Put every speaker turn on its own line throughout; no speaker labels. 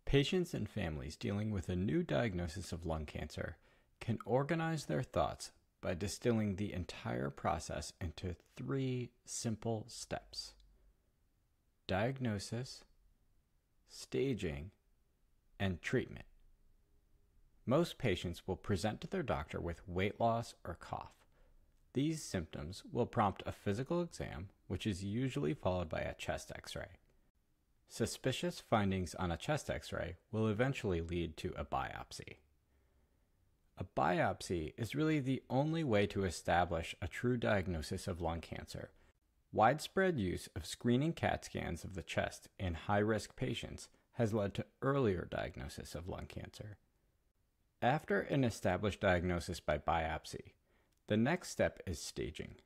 Patients and families dealing with a new diagnosis of lung cancer can organize their thoughts by distilling the entire process into three simple steps: diagnosis, staging, and treatment. Most patients will present to their doctor with weight loss or cough. These symptoms will prompt a physical exam, which is usually followed by a chest x-ray. Suspicious findings on a chest x-ray will eventually lead to a biopsy. A biopsy is really the only way to establish a true diagnosis of lung cancer. Widespread use of screening CAT scans of the chest in high-risk patients has led to earlier diagnosis of lung cancer. After an established diagnosis by biopsy, the next step is staging.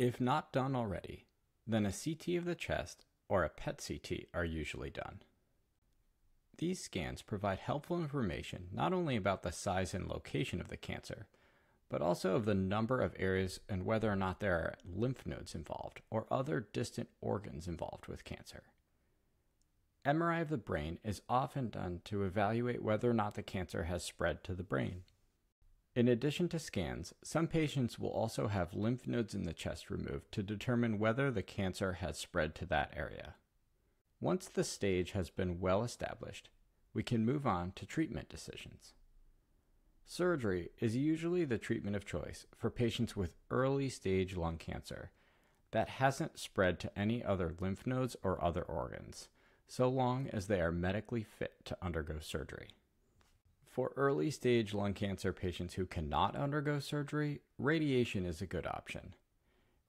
If not done already, then a CT of the chest or a PET-CT are usually done. These scans provide helpful information not only about the size and location of the cancer, but also of the number of areas and whether or not there are lymph nodes involved or other distant organs involved with cancer. MRI of the brain is often done to evaluate whether or not the cancer has spread to the brain. In addition to scans, some patients will also have lymph nodes in the chest removed to determine whether the cancer has spread to that area. Once the stage has been well established, we can move on to treatment decisions. Surgery is usually the treatment of choice for patients with early stage lung cancer that hasn't spread to any other lymph nodes or other organs, so long as they are medically fit to undergo surgery. For early stage lung cancer patients who cannot undergo surgery, radiation is a good option.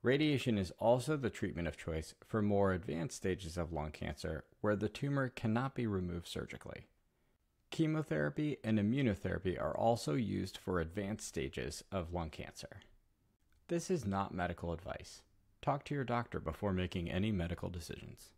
Radiation is also the treatment of choice for more advanced stages of lung cancer where the tumor cannot be removed surgically. Chemotherapy and immunotherapy are also used for advanced stages of lung cancer. This is not medical advice. Talk to your doctor before making any medical decisions.